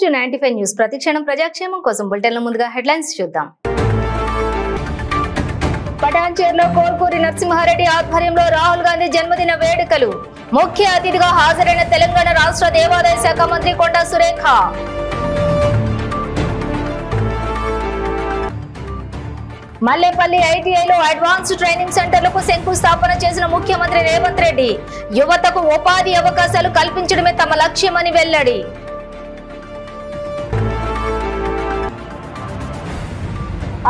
To 95 news ప్రతిక్షణం ప్రజాక్షేమం కోసం బులెటిన్ల ముందుగా హెడ్లైన్స్ చూద్దాం. పటాన్చేరులో కోల్కూరి నరసింహారెడ్డి ఆధ్వర్యంలో రాహుల్ గాంధీ జన్మదిన వేడుకలు. ముఖ్య అతిథిగా హాజరైన తెలంగాణ రాష్ట్ర దేవాదాయ శాఖ మంత్రి కొండా సురేఖ. మల్లేపల్లి ఐటీఐలో అడ్వాన్స్డ్ ట్రైనింగ్ సెంటర్లకు శంకుస్థాపన చేసిన ముఖ్యమంత్రి రేవంత్ రెడ్డి. యువతకు ఉపాధి అవకాశాలు కల్పించడమే తమ లక్ష్యమని వెల్లడి.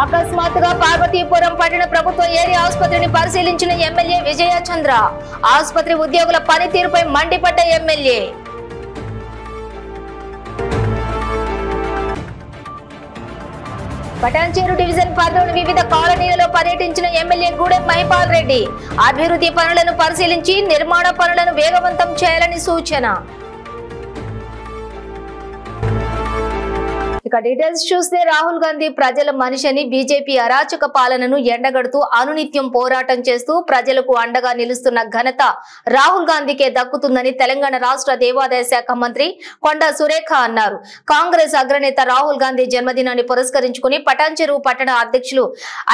అకస్మాత్తుగా పార్వతీపురం పట్టణ ప్రభుత్వ ఏరియా ఆసుపత్రిని పరిశీలించిన ఎమ్మెల్యే విజయ చంద్ర. ఆసుపత్రి ఉద్యోగుల పనితీరుపై మండిపడ్డ ఎమ్మెల్యే. పటాన్చేరు డివిజన్ పరిధిలోని వివిధ కాలనీలలో పర్యటించిన ఎమ్మెల్యే గూడెం మహిపాల్ రెడ్డి. అభివృద్ధి పనులను పరిశీలించి నిర్మాణ పనులను వేగవంతం చేయాలని సూచన. ఇక డీటెయిల్స్ చూస్తే రాహుల్ గాంధీ ప్రజల మనిషిని బీజేపీ అరాచక పాలనను ఎండగడుతూ అనునిత్యం పోరాటం చేస్తూ ప్రజలకు అండగా నిలుస్తున్న ఘనత రాహుల్ గాంధీకే దక్కుతుందని తెలంగాణ రాష్ట్ర దేవాదాయ శాఖ మంత్రి కొండా సురేఖ అన్నారు. కాంగ్రెస్ అగ్రనేత రాహుల్ గాంధీ జన్మదినాన్ని పురస్కరించుకుని పటాన్చేరు పట్టణ అధ్యక్షులు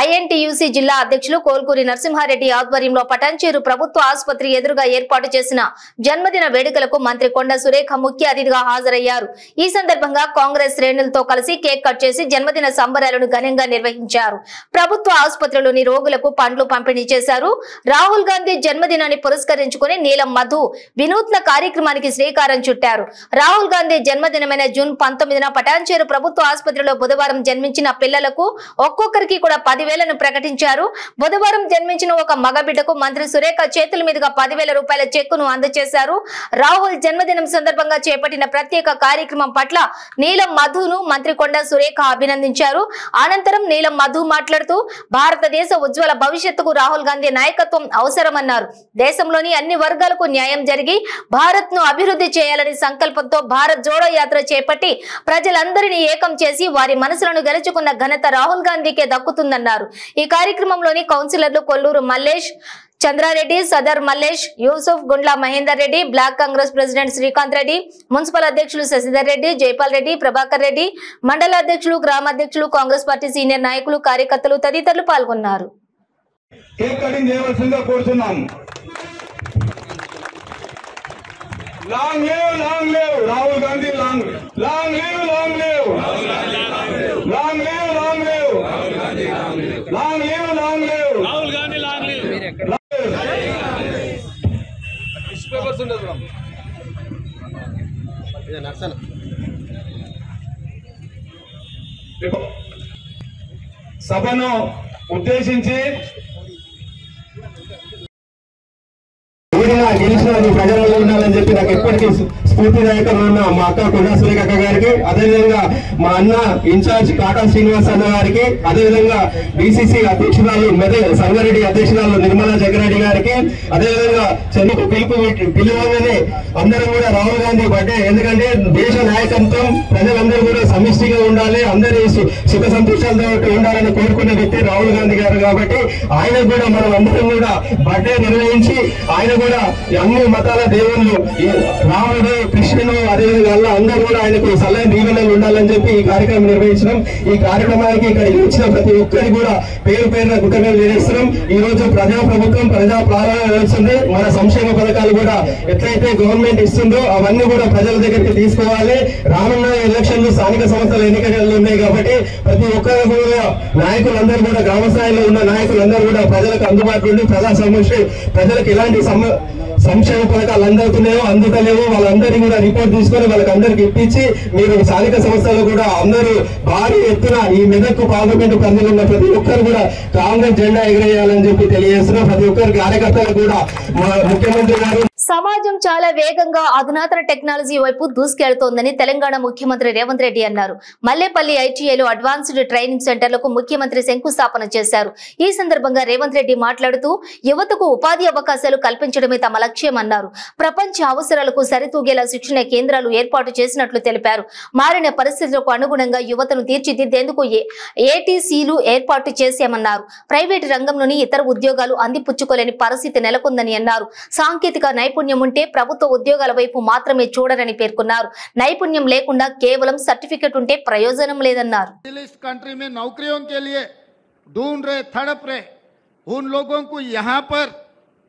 ఐఎన్టీయూసీ జిల్లా అధ్యక్షులు కోల్కూరి నరసింహారెడ్డి ఆధ్వర్యంలో పటాన్చేరు ప్రభుత్వ ఆసుపత్రి ఎదురుగా ఏర్పాటు చేసిన జన్మదిన వేడుకలకు మంత్రి కొండా సురేఖ ముఖ్య అతిథిగా హాజరయ్యారు. ఈ సందర్భంగా కాంగ్రెస్ శ్రేణులతో కలిసి కేక్ కట్ చేసి జన్మదిన సంబరాలను ఘనంగా నిర్వహించారు. ప్రభుత్వ ఆసుపత్రిలోని రోగులకు పండ్లు పంపిణీ చేశారు. రాహుల్ గాంధీ జన్మదినాన్ని పురస్కరించుకుని నీలం మధు వినూత్న కార్యక్రమానికి శ్రీకారం చుట్టారు. రాహుల్ గాంధీ జన్మదినమైన జూన్ 19న పటాన్చేరు ప్రభుత్వ ఆసుపత్రిలో బుధవారం జన్మించిన పిల్లలకు ఒక్కొక్కరికి కూడా 10,000ను ప్రకటించారు. బుధవారం జన్మించిన ఒక మగబిడ్డకు మంత్రి సురేఖ చేతుల మీదుగా 10,000 రూపాయల చెక్కును అందజేశారు. రాహుల్ జన్మదినం సందర్భంగా చేపట్టిన ప్రత్యేక కార్యక్రమం పట్ల నీలం మధును మంత్రి కొండా సురేఖ అభినందించారు. అనంతరం నీలం మధు మాట్లాడుతూ భారతదేశ ఉజ్వల భవిష్యత్తుకు రాహుల్ గాంధీ నాయకత్వం అవసరమన్నారు. దేశంలోని అన్ని వర్గాలకు న్యాయం జరిగి భారత్ ను అభివృద్ధి చేయాలని సంకల్పంతో భారత్ జోడో యాత్ర చేపట్టి ప్రజలందరినీ ఏకం చేసి వారి మనసులను గెలుచుకున్న ఘనత రాహుల్ గాంధీకే దక్కుతుందన్నారు. ఈ కార్యక్రమంలోని కౌన్సిలర్లు Kolluru Mallesh, Chandra Reddy, Sadar Mallesh, Yusuf, Gundla Mahender Reddy, block Congress president Srikanth Reddy, municipal అధ్యక్షులు శశిధర్ రెడ్డి, జైపాల్ రెడ్డి, ప్రభాకర్ రెడ్డి, మండల అధ్యక్షులు, గ్రామాధ్యక్షులు, కాంగ్రెస్ పార్టీ సీనియర్ నాయకులు, కార్యకర్తలు తదితరులు పాల్గొన్నారు. సభను ఉద్దేశించి గెలిచిన ప్రజలలో ఉండాలని చెప్పి నాకు ఎప్పటికీ స్ఫూర్తిదాయకంగా ఉన్న మా అక్క కొండా సురేఖ అక్క గారికి, అదేవిధంగా మా అన్న ఇన్ఛార్జ్ కాటా శ్రీనివాస్ అన్న గారికి, అదేవిధంగా బీసీసీ అధ్యక్షురాలు సంగారెడ్డి అధ్యక్షురాలు నిర్మలా జగ్గారెడ్డి గారికి, అదేవిధంగా చెన్నకు పిలువగానే అందరం కూడా రాహుల్ గాంధీ బర్త్డే, ఎందుకంటే దేశ నాయకత్వం ప్రజలందరూ కూడా సమిష్టిగా ఉండాలి, అందరి సుఖ సంతోషాలతో ఉండాలని కోరుకునే వ్యక్తి రాహుల్ గాంధీ గారు. కాబట్టి ఆయన కూడా మనం అందరం కూడా బర్త్డే నిర్వహించి ఆయన కూడా అన్ని మతాల దేవుళ్ళు రాముడు, కృష్ణుడు, అదేవిధంగా అందరూ కూడా ఆయనకు సలహా దీవెనలు ఉండాలని చెప్పి ఈ కార్యక్రమం నిర్వహించడం. ఈ కార్యక్రమానికి ఇక్కడ వచ్చిన ప్రతి ఒక్కరి కూడా పేరు పేరున కృతజ్ఞతలు తెలియజేస్తున్నాం. ఈ రోజు ప్రజాప్రభుత్వం, ప్రజా పాలన నడుస్తుంది. మన సంక్షేమ పథకాలు కూడా ఎట్లయితే గవర్నమెంట్ ఇస్తుందో అవన్నీ కూడా ప్రజల దగ్గరికి తీసుకోవాలి. రానున్న ఎలక్షన్లు స్థానిక సంస్థల ఎన్నికలు ఉన్నాయి కాబట్టి ప్రతి ఒక్కరు కూడా నాయకులందరూ కూడా గ్రామ స్థాయిలో ఉన్న నాయకులందరూ కూడా ప్రజలకు అందుబాటులో ఉండి ప్రజా సమస్య ప్రజలకు ఎలాంటి సంక్షేమ పథకాలు అందుతలేవు వాళ్ళందరినీ కూడా రిపోర్ట్ తీసుకొని వాళ్ళకి అందరికి ఇప్పించి మీరు స్థానిక సంస్థలు కూడా అందరూ భారీ ఎత్తున ఈ మెదక్ పార్లమెంటు పరిధిలో ఉన్న ప్రతి ఒక్కరు కూడా కాంగ్రెస్ జెండా ఎగరేయాలని చెప్పి తెలియజేస్తున్నా. ప్రతి ఒక్కరి కార్యకర్తలు కూడా ముఖ్యమంత్రి గారు సమాజం చాలా వేగంగా అధునాతన టెక్నాలజీ వైపు దూసుకెళ్తోందని తెలంగాణ ముఖ్యమంత్రి రేవంత్ రెడ్డి అన్నారు. మల్లేపల్లి ఐటీఐలో అడ్వాన్స్డ్ ట్రైనింగ్ సెంటర్లకు ముఖ్యమంత్రి శంకుస్థాపన చేశారు. ఈ సందర్భంగా రేవంత్ రెడ్డి మాట్లాడుతూ యువతకు ఉపాధి అవకాశాలు కల్పించడమే తమ లక్ష్యమన్నారు. ప్రపంచ అవసరాలకు సరితూగేలా శిక్షణ కేంద్రాలు ఏర్పాటు చేసినట్లు తెలిపారు. మారిన పరిస్థితులకు అనుగుణంగా యువతను తీర్చిదిద్దేందుకు ఏటీసీలు ఏర్పాటు చేశామన్నారు. ప్రైవేటు రంగంలోని ఇతర ఉద్యోగాలు అందిపుచ్చుకోలేని పరిస్థితి నెలకొందని అన్నారు. సాంకేతిక నైపుణ్యం నైపుణ్యం ఉంటే ప్రభుత్వ ఉద్యోగాల వైపు మాత్రమే చూడరని పేర్కొన్నారు. నైపుణ్యం లేకుండా కేవలం సర్టిఫికెట్ ఉంటే ప్రయోజనం లేదన్నారు. कंट्री में नौकरियों के लिए ढूंढ रहे, तड़प रहे, उन लोगों को यहाँ पर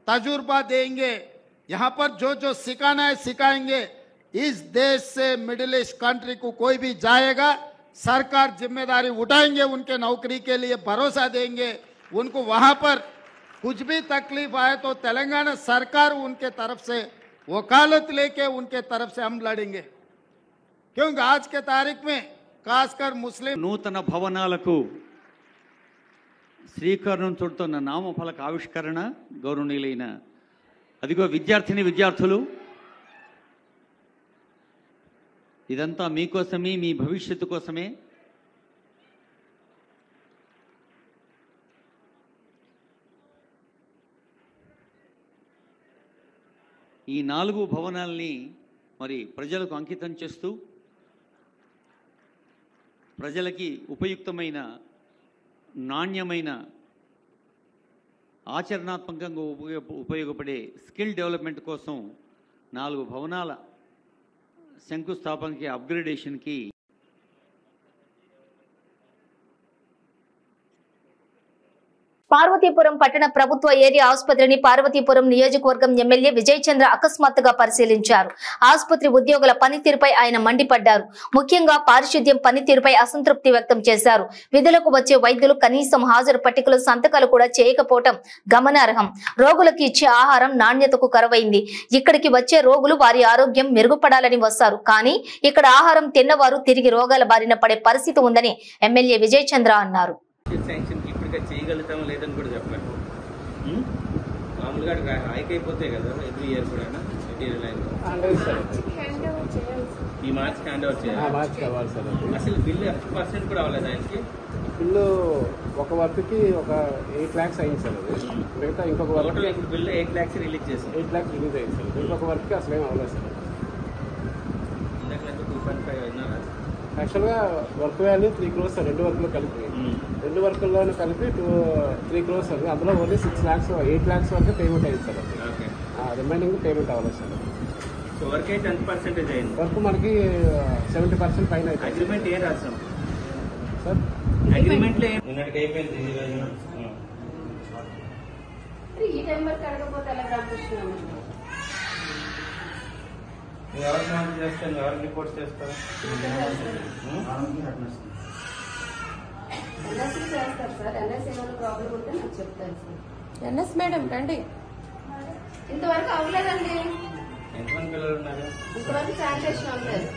तजुर्बा देंगे, यहाँ पर जो जो सिखाना है सिखाएंगे। इस देश से मिडिल ईस्ट कंट्री को कोई भी जाएगा, सरकार जिम्मेदारी उठाएंगे, उनके नौकरी के लिए भरोसा देंगे। उनको वहाँ पर कुछ भी तकलीफ आए तो तेलंगाना सरकार उनके तरफ से वकालत लेके उनके तरफ से हम लड़ेंगे, क्योंकि आज के तारीख में खासकर मुस्लिम నూతన భవనాలకు శ్రీకరణం చుడుతున్న నామఫలక ఆవిష్కరణ గౌరవనీయులైన అదిగో విద్యార్థులు, ఇదంతా మీకోసమే, మీ భవిష్యత్తు కోసమే. ఈ 4 భవనాల్ని మరి ప్రజలకు అంకితం చేస్తూ ప్రజలకి ఉపయుక్తమైన, నాణ్యమైన, ఆచరణాత్మకంగా ఉపయోగపడే స్కిల్ డెవలప్మెంట్ కోసం 4 భవనాల శంకుస్థాపనకి, అప్గ్రేడేషన్కి పార్వతీపురం పట్టణ ప్రభుత్వ ఏరియా ఆసుపత్రిని పార్వతీపురం నియోజకవర్గం ఎమ్మెల్యే విజయ్ చంద్ర అకస్మాత్తుగా పరిశీలించారు. ఆసుపత్రి ఉద్యోగుల పనితీరుపై ఆయన మండిపడ్డారు. ముఖ్యంగా పారిశుద్ధ్యం పనితీరుపై అసంతృప్తి వ్యక్తం చేశారు. విధులకు వచ్చే వైద్యులు కనీసం హాజరు పట్టికలు, సంతకాలు కూడా చేయకపోవటం గమనార్హం. రోగులకు ఇచ్చే ఆహారం నాణ్యతకు కరువైంది. ఇక్కడికి వచ్చే రోగులు వారి ఆరోగ్యం మెరుగుపడాలని వస్తారు, కానీ ఇక్కడ ఆహారం తిన్నవారు తిరిగి రోగాల బారిన పడే పరిస్థితి ఉందని ఎమ్మెల్యే విజయ్ చంద్ర అన్నారు. చేయగలుగుతామో లేదని కూడా చెప్పలేదు. మామూలుగా హైక్ అయిపోతాయి కదా ఎవ్రీ ఇయర్ కూడా మెటీరియల్ ఈ మార్చ్ హ్యాండ్ ఓవర్ చేయాలి. అసలు బిల్లు 1% కూడా అవ్వలేదు ఆయనకి. బిల్లు ఒక వర్క్కి ఒక 8 lakhs అయింది సార్. అది మిగతా ఇంకొక వర్క్ ఇప్పుడు బిల్లు 8 lakhs రిలీజ్ చేశారు. 8 lakhs రిలీజ్ అయింది సార్. ఇంకొక వర్క్కి అసలు ఏం అవ్వలేదు సార్. ఇందాక 2.5 అయినారా? యాక్చువల్గా వర్క్ వాల్యూ 3 crores సార్. 2 వర్క్లు కలిపి 2 వర్కుల్లోనూ కలిపి 3 crores సార్. అందులో ఓన్లీ 6 lakhs 8 lakhs వరకు పేమెంట్ అయింది సార్. అది రిమైనింగ్ పేమెంట్ అవ్వలేదు సార్. సో వర్క్ అయితే ఎంత పర్సెంటేజ్ అయింది? వర్క్ మనకి 70% పైన అయితే. అగ్రిమెంట్ ఏం రాసాం సార్? అగ్రిమెంట్లో నిన్నటికి అయిపోయింది. ఈ టైం వరకు అడగకపోతే ఎలా రామకృష్ణ ఎవరికి మార్పు చేస్తాను, ఎవరికి రిపోర్ట్స్ చేస్తాను? చేస్తారు సార్. ఎన్ఎస్ ఏమైనా ప్రాబ్లం ఉంటే నాకు చెప్తారు సార్. ఎన్ఎస్ మేడం రండి. ఇంతవరకు అవ్వలేదండి. ఎంతమంది పిల్లలు ఉన్నారు? ఇంతవరకు శానిటేషన్ అవ్వలేదు.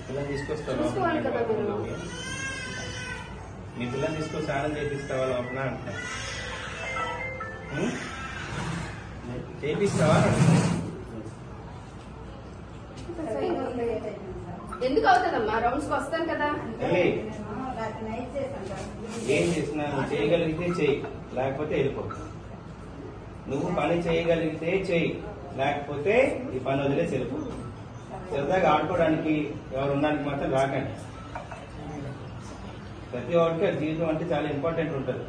పిల్లలు తీసుకొస్తారు. చూసుకోవాలి కదా మీరు. మీ పిల్లల్ని తీసుకొని స్నానం చేపిస్తావా లోపల అంటున్నా. చేపిస్తావా? ఎందుకు అవుతుందమ్మా? రౌండ్స్ కి వస్తాను కదా. ఏం చేసినా నువ్వు చేయగలిగితే చెయ్యి, లేకపోతే వెళ్ళిపో. నువ్వు పని చేయగలిగితే చెయ్యి, లేకపోతే ఈ పని వదిలేసి వెళ్ళిపో. సరదాగా ఆడుకోవడానికి ఎవరు ఉండడానికి మాత్రం రాకండి. ప్రతి ఒక్కరికి జీవితం అంటే చాలా ఇంపార్టెంట్ ఉంటుంది.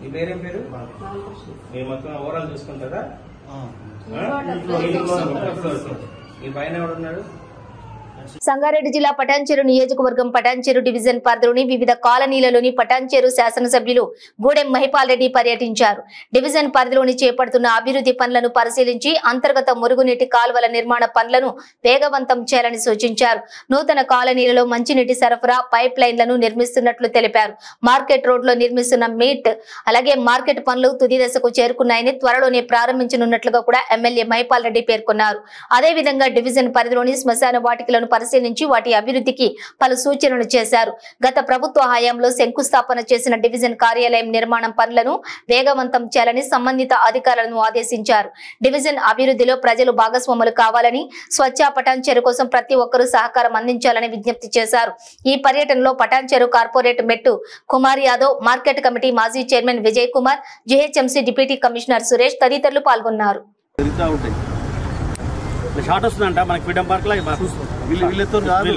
నీ పేరేం పేరు? మీరు మొత్తం ఓవరాల్ చూసుకుంటారా? ఈ పైన ఎవడున్నాడు? సంగారెడ్డి జిల్లా పటాన్చెరు నియోజకవర్గం పటాన్చెరు డివిజన్ పరిధిలోని వివిధ కాలనీలలోని పటాన్చెరు శాసనసభ్యులు గూడెం మహిపాల్ రెడ్డి పర్యటించారు. డివిజన్ పరిధిలోని చేపడుతున్న అభివృద్ధి పనులను పరిశీలించి అంతర్గత మురుగునీటి కాలువల నిర్మాణ పనులను వేగవంతం చేయాలని సూచించారు. నూతన కాలనీలలో మంచినీటి సరఫరా పైప్ లైన్లను నిర్మిస్తున్నట్లు తెలిపారు. మార్కెట్ రోడ్ లో నిర్మిస్తున్న మీట్ అలాగే మార్కెట్ పనులు తుది దశకు చేరుకున్నాయని, త్వరలోనే ప్రారంభించనున్నట్లుగా కూడా ఎమ్మెల్యే మహిపాల్ రెడ్డి పేర్కొన్నారు. అదేవిధంగా డివిజన్ పరిధిలోని శ్మశాన వాటికలను పరిశీలించి వాటి అభివృద్ధికి పలు సూచనలు చేశారు. గత ప్రభుత్వ హయాంలో శంకుస్థాపన చేసిన డివిజన్ కార్యాలయం నిర్మాణం పనులను వేగవంతం చేయాలని సంబంధిత అధికారులను ఆదేశించారు. డివిజన్ అభివృద్ధిలో ప్రజలు భాగస్వాములు కావాలని, స్వచ్ఛ పటాన్చెరు కోసం ప్రతి ఒక్కరూ సహకారం అందించాలని విజ్ఞప్తి చేశారు. ఈ పర్యటనలో పటాన్చెరు కార్పొరేట్ మెట్టు కుమార్ యాదవ్, మార్కెట్ కమిటీ మాజీ chairman Vijay Kumar, GHMC deputy commissioner Suresh తదితరులు పాల్గొన్నారు. షార్ట్ వస్తుందంట మనకి ఫ్రీడమ్ పార్క్ లో. వీళ్ళతో కాదు,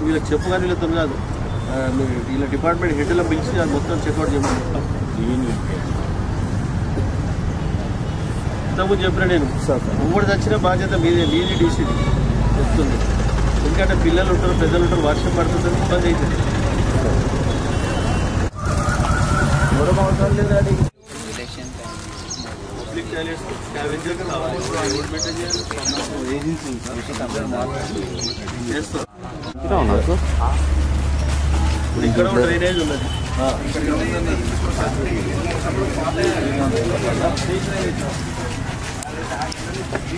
వీళ్ళకి చెప్పు కానీ వీళ్ళతో కాదు, వీళ్ళ డిపార్ట్మెంట్ హెడ్లో పిలిచి మొత్తం చెక్అవుట్ చేయమని ఇంతకుముందు చెప్పిన నేను ఊరు తెచ్చిన బాధ్యత మీది డీసీది చెప్తుంది. ఎందుకంటే పిల్లలు ఉంటారు, పెద్దలు ఉంటారు, వర్షం పడుతుంది, ఇబ్బంది అవుతుంది. మరొక అవసరం లేదు. అది పబ్లిక్ టాయిలెట్స్ స్కావెంజర్ ఏజెన్సీ చేస్తాం. ఇక్కడ డ్రైనేజ్ ఉన్నది.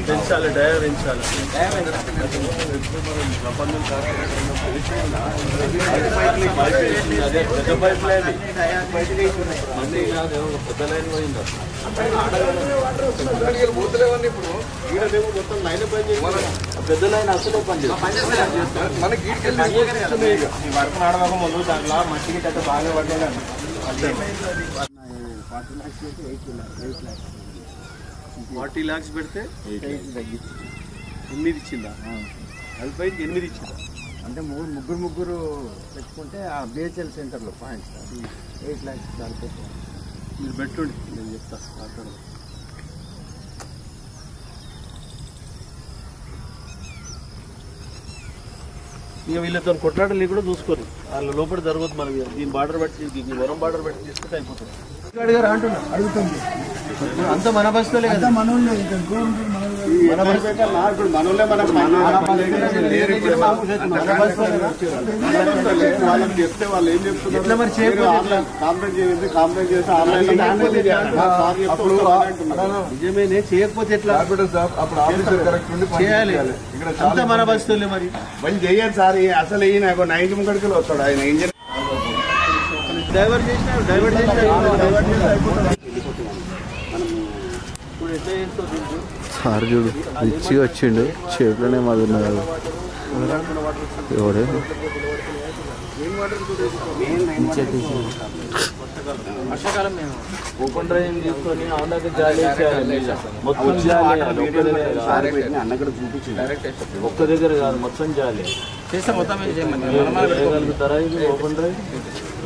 పెంచాలి, డయా పెంచాలి. అదే పెద్ద పైప్ లైన్, పెద్ద లైన్ పోయిందా మొత్తం లైన్ పని పెద్ద లైన్ అసలు పని వరకు నాడవక ముందు దాంట్లో మట్టికి అయితే బాగా పడ్డాడు. 40 lakhs పెడితే 8 ఇచ్చిందా? అది పైకి 8 ఇచ్చిందా? అంటే ముగ్గురు పెట్టుకుంటే ఆ బిహెచ్ఎల్ సెంటర్లో పాయింట్స్ 8 lakhs దానికోసం మీరు పెట్టుండి, నేను చెప్తా మాట్లాడదు. ఇక వీళ్ళతో కొట్లాటలు కూడా చూసుకోరు, వాళ్ళ లోపల జరగదు. మనం దీని బార్డర్ పెట్టి వరం బార్డర్ పెట్టి తీసుకుంటే అయిపోతుంది. అడిగారు అంటున్నా, అడుగుతుంది అంత మన బస్తలే కదా, వాళ్ళకి చెప్తే వాళ్ళు ఏం చెప్తున్నారు, మరి నిజమేనే చేయకపోతే ఎట్లా? చేయాలి, అంత మన బస్తలే. మరి చెయ్యాలి సార్. అసలు ఈయన 90 ముంగడికి వస్తాడు ఆయన ఇంజన్ డైవర్ట్ చేసిన సార్ చూడు రిచ్చి వచ్చిండు, చేతిలోనే మాది ఉన్నది. ఎవడే వర్షాకాలం మేము ఓపెన్ డ్రైన్ తీసుకొని ఆంధ్రాకి జాలి మొత్తం జాలి అన్న కూడా చూపించింది. ఒక్క దగ్గర కాదు, మొత్తం జాలి చేస్తే మొత్తం చేయగలుగుతారా? ఇది ఓపెన్ డ్రైన్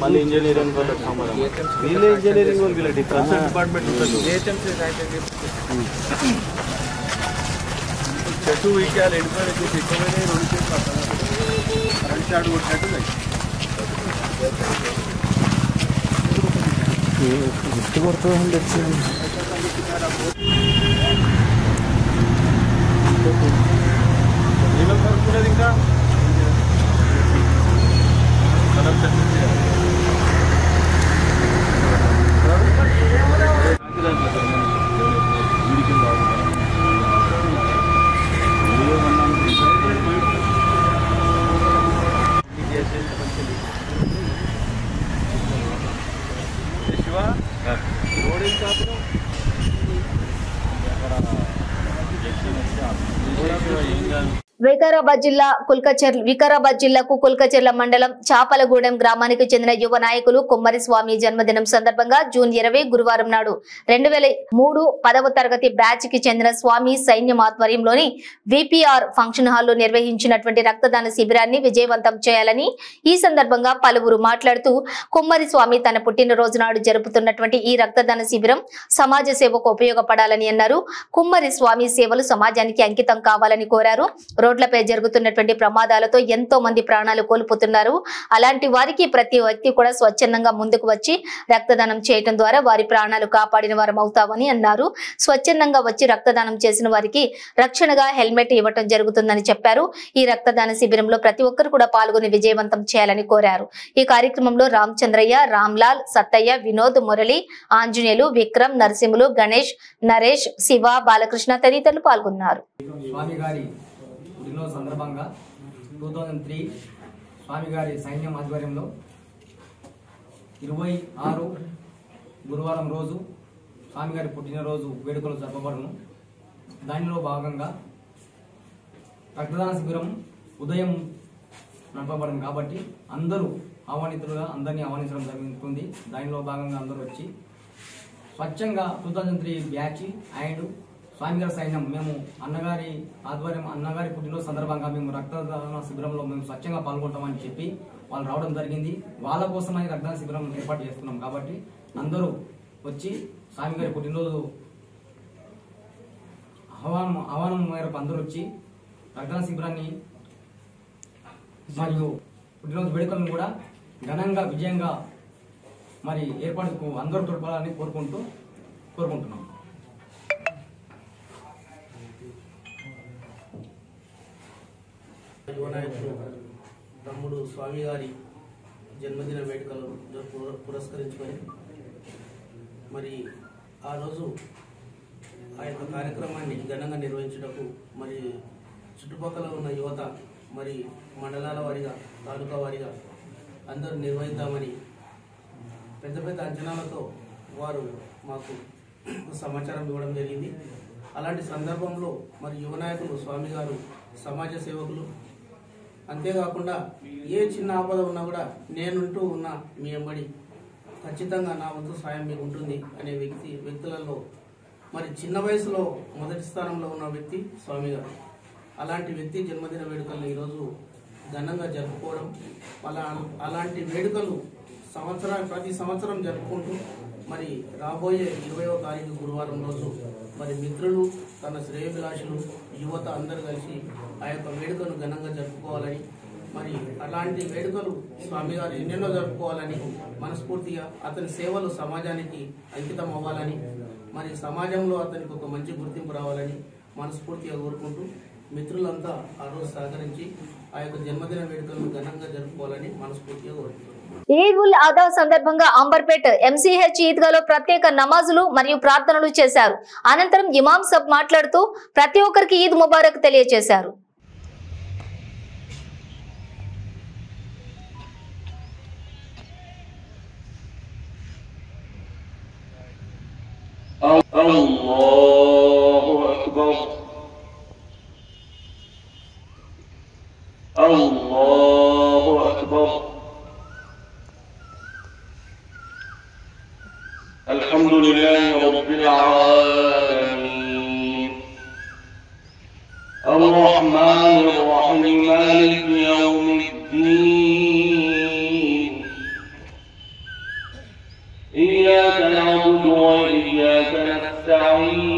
మళ్ళీ ఇంజనీరింగ్ వాళ్ళకి సంబంధం, వీళ్ళే ఇంజనీరింగ్ వాళ్ళు, వీళ్ళ కన్సల్ట్ డిపార్ట్మెంట్ ఉంటుంది. చెట్టు వీకాలు ఎండిపోయిన చూసి ఎక్కువైనా 2 కరెంట్ షాట్ కొట్టినట్టు గుర్తు కొడుతుంది. కలుపుకునేది ఇంకా మనం వికారాబాద్ జిల్లాకు కుల్కచెర్ల మండలం చాపలగూడెం గ్రామానికి చెందిన యువ నాయకులు కుమ్మరి స్వామి జన్మదినం సందర్భంగా జూన్ 20 గురువారం నాడు 2003 10వ తరగతి బ్యాచ్ కి చెందిన స్వామి సైన్యం ఆధ్వర్యంలోని విపిఆర్ ఫంక్షన్ హాల్లో నిర్వహించినటువంటి రక్తదాన శిబిరాన్ని విజయవంతం చేయాలని ఈ సందర్భంగా పలువురు మాట్లాడుతూ కుమ్మరి స్వామి తన పుట్టినరోజు నాడు జరుపుతున్నటువంటి ఈ రక్తదాన శిబిరం సమాజ సేవకు ఉపయోగపడాలని అన్నారు. కుమ్మరి స్వామి సేవలు సమాజానికి అంకితం కావాలని కోరారు. రోడ్లపై జరుగుతున్నటువంటి ప్రమాదాలతో ఎంతో మంది ప్రాణాలు కోల్పోతున్నారు. అలాంటి వారికి ప్రతి వ్యక్తి కూడా స్వచ్ఛందంగా ముందుకు వచ్చి రక్తదానం చేయడం ద్వారా వారి ప్రాణాలు కాపాడిన వారం అవుతామని అన్నారు. స్వచ్ఛందంగా వచ్చి రక్తదానం చేసిన వారికి రక్షణగా హెల్మెట్ ఇవ్వటం జరుగుతుందని చెప్పారు. ఈ రక్తదాన శిబిరంలో ప్రతి ఒక్కరు కూడా పాల్గొని విజయవంతం చేయాలని కోరారు. ఈ కార్యక్రమంలో రామచంద్రయ్య, రామ్లాల్, సత్తయ్య, వినోద్, మురళి, ఆంజనేయులు, విక్రమ్, నరసింహులు, గణేష్, నరేష్, శివ, బాలకృష్ణ తదితరులు పాల్గొన్నారు. పుట్టినరోజు సందర్భంగా 2003 స్వామి గారి సైన్యం ఆధ్వర్యంలో 26 గురువారం రోజు స్వామి గారి పుట్టినరోజు వేడుకలు జరపబడును. దానిలో భాగంగా రక్తదాన శిబిరం ఉదయం నడపబడింది కాబట్టి అందరూ ఆహ్వానితులుగా అందరినీ ఆహ్వానించడం జరుగుతుంది. దానిలో భాగంగా అందరూ వచ్చి స్వచ్ఛంగా 2003 బ్యాచ్ అండ్ స్వామి గారి సైన్యం మేము అన్నగారి ఆధ్వర్యం అన్నగారి పుట్టినరోజు సందర్భంగా మేము రక్తదాన శిబిరంలో మేము స్వచ్ఛంగా పాల్గొంటామని చెప్పి వాళ్ళు రావడం జరిగింది. వాళ్ళ కోసమని రక్తదాన శిబిరం ఏర్పాటు చేసుకున్నాం కాబట్టి అందరూ వచ్చి స్వామి గారి పుట్టినరోజు ఆహ్వానం మేరకు అందరూ వచ్చి రక్తదాన శిబిరాన్ని మరియు పుట్టినరోజు వేడుకలను కూడా ఘనంగా విజయంగా మరి ఏర్పాటుకు అందరూ తోడ్పడాలని కోరుకుంటున్నాం. యువనాయకుడు తమ్ముడు స్వామి గారి జన్మదిన వేడుకలు పురస్కరించుకొని మరి ఆ రోజు ఆ యొక్క కార్యక్రమాన్ని ఘనంగా నిర్వహించుటకు మరి చుట్టుపక్కల ఉన్న యువత మరి మండలాల వారీగా తాలూకా వారీగా అందరూ నిర్వహిద్దామని పెద్ద పెద్ద అంచనాలతో వారు మాకు సమాచారం ఇవ్వడం జరిగింది. అలాంటి సందర్భంలో మరి యువనాయకులు స్వామి గారు సమాజ సేవకులు, అంతేకాకుండా ఏ చిన్న ఆపద ఉన్నా కూడా నేనుంటూ ఉన్న మీ వెంబడి ఖచ్చితంగా నా వంతు సాయం మీకు ఉంటుంది అనే వ్యక్తులలో మరి చిన్న వయసులో మొదటి స్థానంలో ఉన్న వ్యక్తి స్వామి గారు. అలాంటి వ్యక్తి జన్మదిన వేడుకలను ఈరోజు ఘనంగా జరుపుకోవడం, అలాంటి వేడుకలు ప్రతి సంవత్సరం జరుపుకుంటూ మరి రాబోయే 20వ తారీఖు గురువారం రోజు మరి మిత్రులు, తన శ్రేయోభిలాషులు, యువత అందరూ కలిసి ఆ యొక్క వేడుకను ఘనంగా జరుపుకోవాలని, మరి అలాంటి వేడుకలు స్వామి గారు ఎన్నెన్నో జరుపుకోవాలని మనస్ఫూర్తిగా, అతని సేవలు సమాజానికి అంకితం అవ్వాలని, మరి సమాజంలో అతనికి ఒక మంచి గుర్తింపు రావాలని మనస్ఫూర్తిగా కోరుకుంటూ మిత్రులంతా ఆ రోజు సహకరించి ఆ యొక్క జన్మదిన వేడుకలను ఘనంగా జరుపుకోవాలని మనస్ఫూర్తిగా కోరుకుంటున్నాను. ఈద్ ఉల్ అదా సందర్భంగా అంబర్పేట్ ఎంసీహెచ్ ఈద్గాలో ప్రత్యేక నమాజులు మరియు ప్రార్థనలు చేశారు. అనంతరం ఇమాం సబ్ మాట్లాడుతూ ప్రతి ఒక్కరికి ఈద్ ముబారక్ తెలియజేశారు. Allahu Akbar. Alhamdulillahi Rabbil Alamin. Ar-Rahmanir Rahim. Maliki Yawmiddin. Iyyaka na'budu wa iyyaka nasta'in.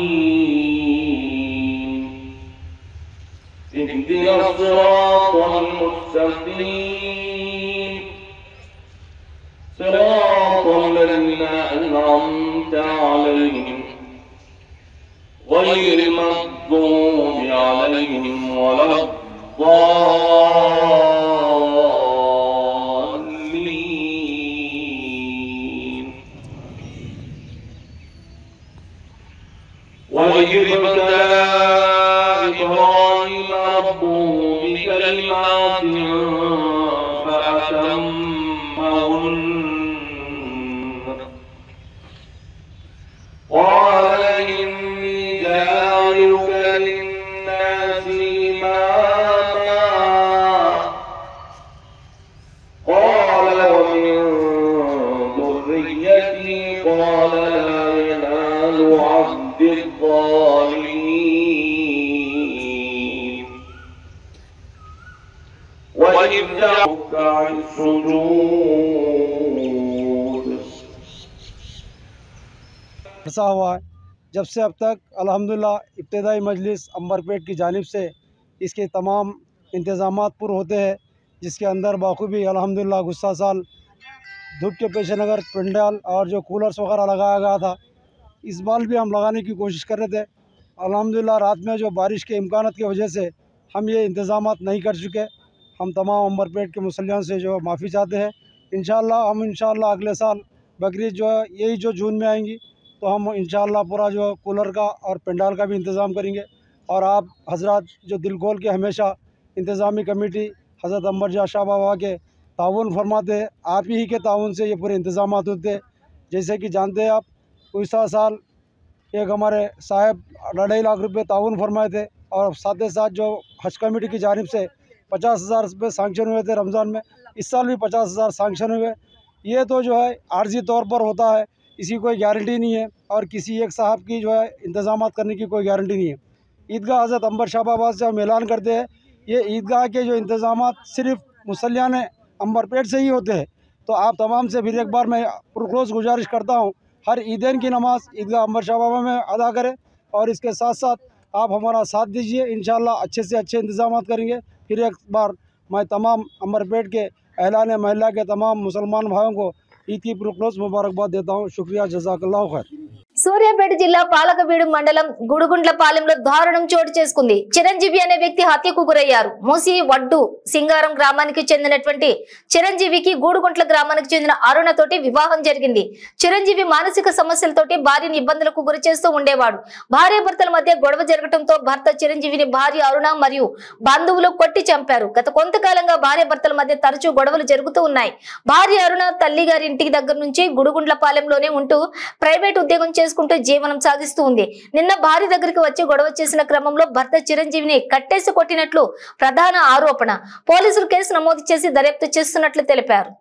اهدنا الصراط المستقيم صراط الذين أنعمت عليهم غير المغضوب عليهم ولا الضالين. وإذ ابتلى إبراهيم ربه بكلمات فأتمهن قال إني جاعلك للناس إماما قال ومن ذريتي قال لا ينال عهد الظالمين. وإذ ركع السجود. ऐसा हुआ है जब से अब तक अल्हम्दुलिल्लाह इब्तदाई मजलिस अंबरपेट की जानिब से इसके तमाम इंतज़ामात पूरे होते हैं, जिसके अंदर बाखूबी अल्हम्दुलिल्लाह गुस्सा साल धूप के पेश नज़र पंडाल और जो कूलर्स वगैरह लगाया गया था, इस बार भी हम लगाने की कोशिश कर रहे थे। अल्हम्दुलिल्लाह रात में जो बारिश के इम्कानात की वजह से हम ये इंतज़ामात नहीं कर चुके। हम तमाम अंबरपेट के मुसल्लियों से जो माफ़ी चाहते हैं। इंशाअल्लाह अगले साल बकरीद जो है यही जो जून में आएंगी, तो हम इंशाअल्लाह पूरा जो कूलर का और पंडाल का भी इंतज़ाम करेंगे। और आप हजरात जो दिल खोल के हमेशा इंतज़ामी कमेटी हज़रत अंबर शाह बाबा के ताउन फरमाते हैं, आप ही के ताउन से ये पूरे इंतज़ामात होते हैं। जैसे कि जानते हैं आप, पिछला साल एक हमारे साहब 2.5 लाख रुपये ताउन फरमाए थे, और साथ ही साथ जो हज कमेटी की जानिब से 50,000 रुपये सैंक्शन हुए थे रमज़ान में। इस साल भी 50,000 सैंक्शन हुए। ये तो जो है आर्जी तौर पर होता है, इसकी कोई गारंटी नहीं है, और किसी एक साहब की जो है इंतज़ामात करने की कोई गारंटी नहीं है। ईदगाह हज़रत अंबर शाह बाबा से हम ऐलान करते हैं, ये ईदगाह के जो इंतज़ामात सिर्फ मुसल्लियान अंबरपेट से ही होते हैं। तो आप तमाम से फिर एक बार मैं पुरखरोश गुजारिश करता हूँ, हर ईदैन की नमाज़ ईदगाह अंबर शाह बाबा में अदा करें, और इसके साथ साथ आप हमारा साथ दीजिए, इंशाल्लाह अच्छे से अच्छे इंतजाम करेंगे। फिर एक बार मैं तमाम अंबरपेट के अहलान महिला के तमाम मुसलमान भाइयों को ईद की पुरखलूस मुबारकबाद देता हूँ। शुक्रिया, जज़ाकल्लाहु खैर। సూర్యాపేట జిల్లా పాలకవీడు మండలం గుడుగుండ్లపాలెంలో దారుణం చోటు చేసుకుంది. చిరంజీవి అనే వ్యక్తి హత్యకు గురయ్యారు. మూసి వడ్డు సింగారం గ్రామానికి చెందినటువంటి చిరంజీవికి గూడుగుంట్ల గ్రామానికి చెందిన అరుణ తోటి వివాహం జరిగింది. చిరంజీవి మానసిక సమస్యలతోటి భార్యని ఇబ్బందులకు గురి చేస్తూ ఉండేవాడు. భార్యాభర్తల మధ్య గొడవ జరగడంతో భర్త చిరంజీవిని భార్య అరుణ మరియు బంధువులు కొట్టి చంపారు. గత కొంతకాలంగా భార్యాభర్తల మధ్య తరచూ గొడవలు జరుగుతూ ఉన్నాయి. భార్య అరుణ తల్లి గారి ఇంటికి దగ్గర నుంచి గుడుగుండ్లపాలెంలోనే ఉంటూ ప్రైవేట్ ఉద్యోగం చేసుకుంటూ జీవనం సాగిస్తూ ఉంది. నిన్న భార్య దగ్గరికి వచ్చి గొడవ చేసిన క్రమంలో భర్త చిరంజీవిని కట్టేసి కొట్టినట్లు ప్రధాన ఆరోపణ. పోలీసులు కేసు నమోదు చేసి దర్యాప్తు చేస్తున్నట్లు తెలిపారు.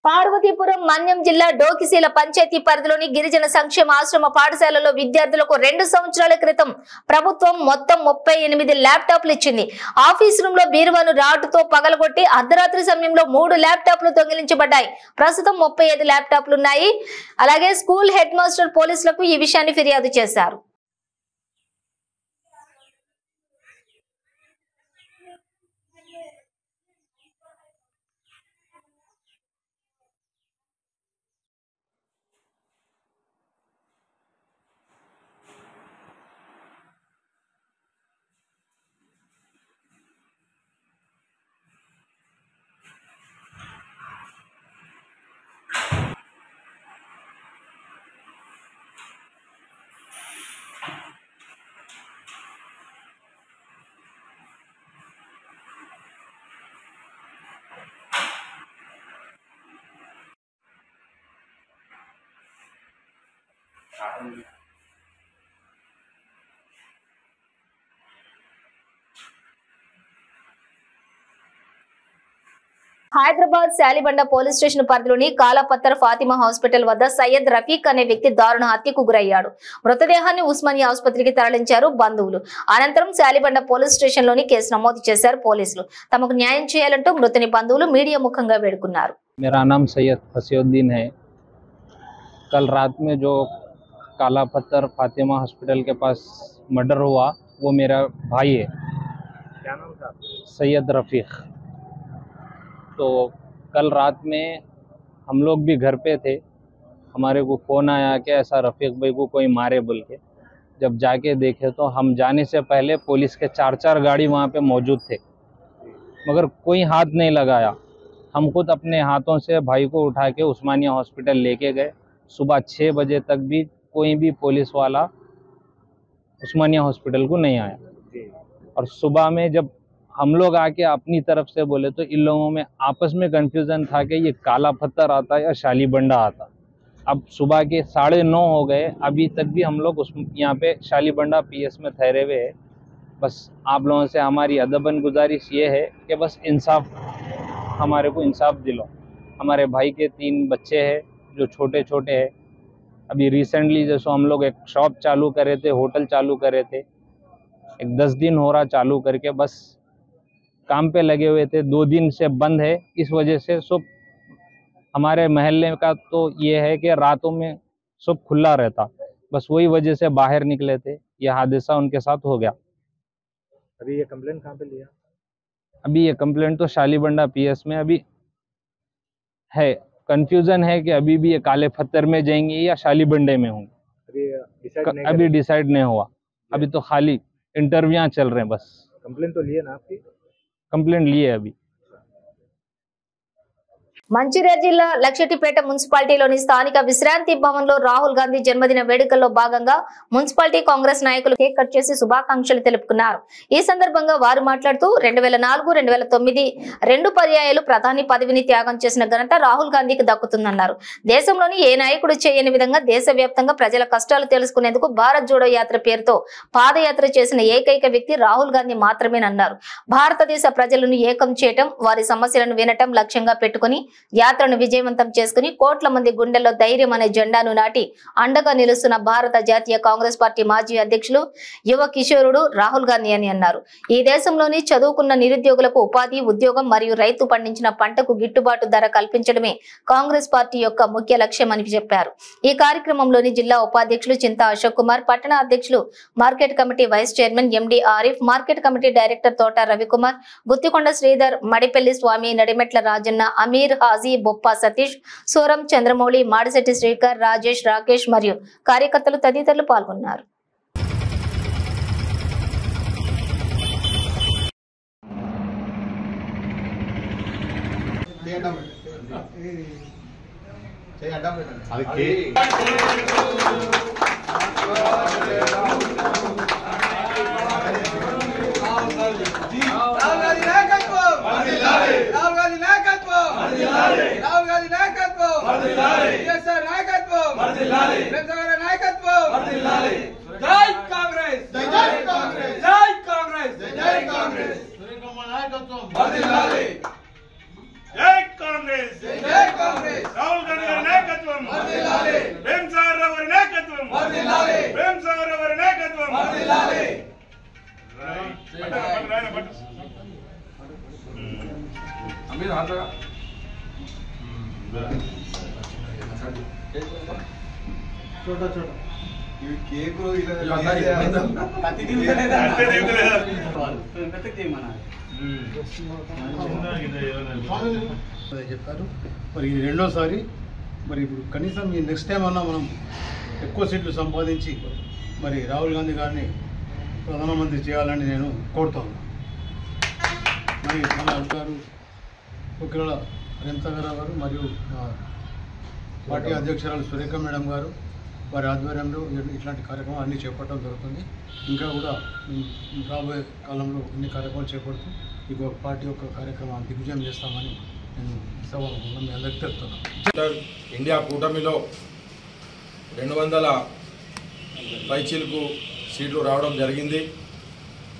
పార్వతీపురం మన్యం జిల్లా డోకిసీల పంచాయతీ పరిధిలోని గిరిజన సంక్షేమ ఆశ్రమ పాఠశాలలో విద్యార్థులకు 2 సంవత్సరాల క్రితం ప్రభుత్వం మొత్తం 38 ల్యాప్టాప్లు ఇచ్చింది. ఆఫీస్ రూమ్ లో బీరువాను రాటుతో పగలగొట్టి అర్ధరాత్రి సమయంలో 3 ల్యాప్టాప్లు దొంగిలించబడ్డాయి. ప్రస్తుతం 35 ల్యాప్టాప్లు ఉన్నాయి. అలాగే స్కూల్ హెడ్ మాస్టర్ పోలీసులకు ఈ విషయాన్ని ఫిర్యాదు చేశారు. హైదరాబాద్ శాలిబండ పోలీస్ స్టేషన్ పరిధిలోని కాలాపత్తర్ ఫాతిమా హాస్పిటల్ వద్ద సయ్యద్ రఫీక్ అనే వ్యక్తి దారుణ హత్యకు గురయ్యాడు. మృతదేహాన్ని ఉస్మానియా ఆసుపత్రికి తరలించారు బంధువులు. అనంతరం శాలిబండ పోలీస్ స్టేషన్ లోని కేసు నమోదు చేశారు పోలీసులు. తమకు న్యాయం చేయాలంటూ మృతుని బంధువులు మీడియా ముఖంగా వేడుకున్నారు. मेरा नाम सैयद फसीउद्दीन है। कल रात में जो काला पत्थर फातिमा हॉस्पिटल के पास मर्डर हुआ वो मेरा भाई है। क्या नाम था? सैयद रफ़ीक। तो कल रात में हम लोग भी घर पे थे, हमारे को फ़ोन आया कि ऐसा रफ़ीक भाई को कोई मारे बोल के। जब जाके देखे तो हम जाने से पहले पुलिस के 4 गाड़ी वहाँ पे मौजूद थे, मगर कोई हाथ नहीं लगाया। हम खुद अपने हाथों से भाई को उठा के उस्मानिया हॉस्पिटल लेके गए। सुबह 6 बजे तक भी कोई भी पुलिस वाला उस्मानिया हॉस्पिटल को नहीं आया। और सुबह में जब हम लोग आके अपनी तरफ से बोले तो इन लोगों में आपस में कन्फ्यूज़न था कि ये काला पत्थर आता है या शालीबंडा आता। अब सुबह के 9:30 हो गए, अभी तक भी हम लोग यहाँ पे शालीबंडा PS में ठहरे हुए हैं। बस आप लोगों से हमारी अदबन गुजारिश ये है कि बस इंसाफ, हमारे को इंसाफ दिलो। हमारे भाई के 3 बच्चे हैं जो छोटे छोटे हैं। अभी रिसेंटली जैसे हम लोग एक शॉप चालू करे थे, होटल चालू करे थे, एक 10 दिन हो रहा चालू करके, बस काम पे लगे हुए थे। 2 दिन से बंद है। इस वजह से सब हमारे महल्ले का तो ये है कि रातों में सब खुला रहता, बस वही वजह से बाहर निकले थे, यह हादसा उनके साथ हो गया। अभी ये कंप्लेंट कहाँ पे लिया? अभी ये कंप्लेंट तो शालीबंडा पीएस में अभी है। कंफ्यूजन है कि अभी भी ये काले पत्थर में जाएंगे या शालीबंडे में होंगे, अभी डिसाइड नहीं हुआ। अभी तो खाली इंटरव्यू चल रहे हैं बस। कंप्लेंट तो लिए ना आपकी? कंप्लेंट लिए अभी। మంచిర్యాల జిల్లా లక్షటిపేట మున్సిపాలిటీలోని స్థానిక విశ్రాంతి భవన్లో రాహుల్ గాంధీ జన్మదిన వేడుకల్లో భాగంగా మున్సిపాలిటీ కాంగ్రెస్ నాయకులు కేక్ కట్ చేసి శుభాకాంక్షలు తెలుపుకున్నారు। ఈ సందర్భంగా వారు మాట్లాడుతూ 2004-2009 రెండు పర్యాయాలు ప్రధాని పదవిని త్యాగం చేసిన ఘనత రాహుల్ గాంధీకి దక్కుతుందన్నారు। దేశంలోని ఏ నాయకుడు చేయని విధంగా దేశవ్యాప్తంగా ప్రజల కష్టాలు తెలుసుకునేందుకు భారత్ జోడో యాత్ర పేరుతో పాదయాత్ర చేసిన ఏకైక వ్యక్తి రాహుల్ గాంధీ మాత్రమేనన్నారు। భారతదేశ ప్రజలను ఏకం చేయటం, వారి సమస్యలను వినటం లక్ష్యంగా పెట్టుకుని యాత్రను విజయవంతం చేసుకుని కోట్ల మంది గుండెల్లో ధైర్యం అనే జెండాను నాటి అండగా నిలుస్తున్న భారత జాతీయ కాంగ్రెస్ పార్టీ మాజీ అధ్యక్షులు యువ కిషోరుడు రాహుల్ గాంధీ అని అన్నారు। ఈ దేశంలోని చదువుకున్న నిరుద్యోగులకు ఉపాధి, ఉద్యోగం మరియు రైతు పండించిన పంటకు గిట్టుబాటు ధర కల్పించడమే కాంగ్రెస్ పార్టీ యొక్క ముఖ్య లక్ష్యమని చెప్పారు। ఈ కార్యక్రమంలోని జిల్లా ఉపాధ్యక్షులు చింతా అశోక్ కుమార్, పట్టణ అధ్యక్షులు market committee vice chairman MD Arif, market committee director Thota Ravikumar, Guthikonda Sridhar, Madipelli స్వామి, నడిమెట్ల రాజన్న, అమీర్, హాజీ, బొప్ప సతీష్, సోరం, చంద్రమౌళి, మాడిశెట్టి శ్రీకర్, రాజేష్, రాకేష్ మరియు కార్యకర్తలు తదితరులు పాల్గొన్నారు। చెప్పారు మరి ఇది రెండోసారి, మరి ఇప్పుడు కనీసం ఈ నెక్స్ట్ టైం అన్నా మనం ఎక్కువ సీట్లు సంపాదించి మరి రాహుల్ గాంధీ గారిని ప్రధానమంత్రి చేయాలని నేను కోరుతాను। మరి మన గారు కుక్కిరాల రేణుసాగర్ గారు మరియు పార్టీ అధ్యక్షురాలు సురేఖ మేడం గారు వారి ఆధ్వర్యంలో ఇట్లాంటి కార్యక్రమాలు అన్నీ చేపట్టడం జరుగుతుంది। ఇంకా కూడా రాబోయే కాలంలో ఇన్ని కార్యక్రమాలు చేపడుతూ ఈ పార్టీ యొక్క కార్యక్రమాన్ని దిగ్విజయం చేస్తామని నేను సభాముఖంగా మీ అందరికీ చెప్తున్నాను। ఇండియా కూటమిలో 200 పైచీలకు సీట్లు రావడం జరిగింది।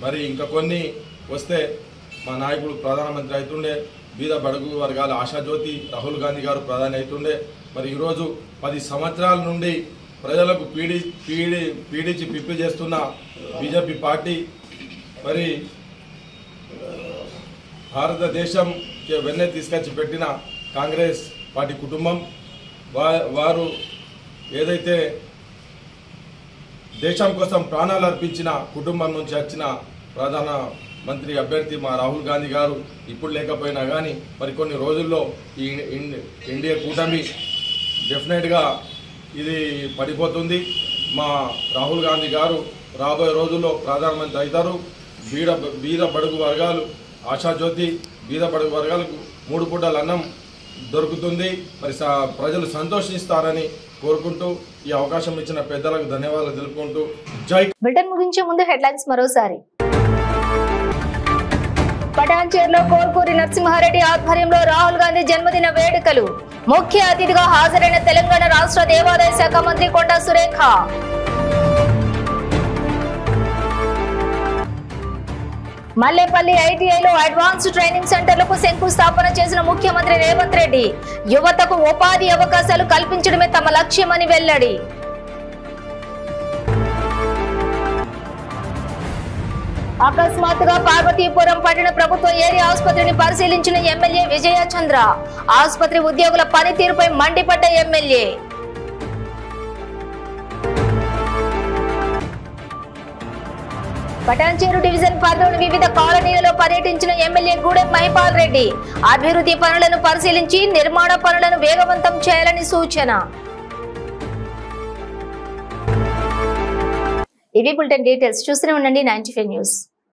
మరి ఇంకా కొన్ని వస్తే మా నాయకుడు ప్రధానమంత్రి అవుతుండే, బీద బడుగు వర్గాల ఆశాజ్యోతి రాహుల్ గాంధీ గారు ప్రధాని అవుతుండే। మరి ఈరోజు 10 సంవత్సరాల నుండి ప్రజలకు పీడించి పిప్పి చేస్తున్న బీజేపీ పార్టీ, మరి భారతదేశంకి వెన్నె తీసుకొచ్చి పెట్టిన కాంగ్రెస్ పార్టీ కుటుంబం వారు ఏదైతే దేశం కోసం ప్రాణాలు అర్పించిన కుటుంబం నుంచి వచ్చిన ప్రధాన మంత్రి అభ్యర్థి మా రాహుల్ గాంధీ గారు ఇప్పుడు లేకపోయినా కానీ మరి కొన్ని రోజుల్లో ఈ ఇండియా కూటమి డెఫినెట్గా ఇది పడిపోతుంది। మా రాహుల్ గాంధీ గారు రాబోయే రోజుల్లో ప్రధానమంత్రి అవుతారు। బీద బడుగు వర్గాలు ఆశాజ్యోతి, బీద బడుగు వర్గాలకు 3 పూటల అన్నం దొరుకుతుంది। మరి ప్రజలు సంతోషిస్తారని కోరుకుంటూ ఈ అవకాశం ఇచ్చిన పెద్దలకు ధన్యవాదాలు తెలుపుకుంటూ జై। బులెటిన్ ముగించే ముందు హెడ్లైన్స్ మరోసారి। పటాన్చేరులో కోర్కూరి నరసింహారెడ్డి ఆధ్వర్యంలో రాహుల్ గాంధీ జన్మదిన వేడుకలు, ముఖ్య అతిథిగా హాజరైన తెలంగాణ రాష్ట్ర దేవాదాయ శాఖ మంత్రి కొండా సురేఖ। మల్లేపల్లి ఐటీఐలో అడ్వాన్స్డ్ ట్రైనింగ్ సెంటర్లకు శంకుస్థాపన చేసిన ముఖ్యమంత్రి రేవంత్ రెడ్డి, యువతకు ఉపాధి అవకాశాలు కల్పించడమే తమ లక్ష్యమని వెల్లడి। అకస్మాత్తుగా పార్వతీపురం పట్టణ ప్రభుత్వ ఏరియా ఆసుపత్రిని పరిశీలించిన ఎమ్మెల్యే విజయచంద్ర, ఆసుపత్రి ఉద్యోగుల పనితీరుపై మండిపడ్డ ఎమ్మెల్యే। పటాన్చేరు డివిజన్ పరిధిలోని వివిధ కాలనీలలో పర్యటించిన ఎమ్మెల్యే గూడెం మహిపాల్ రెడ్డి అభివృద్ధి పనులను పరిశీలించి నిర్మాణ పనులను వేగవంతం చేయాలని సూచన. ఇవి బులెటిన్ డీటెయిల్స్. చూస్తూనే ఉండండి 95 న్యూస్.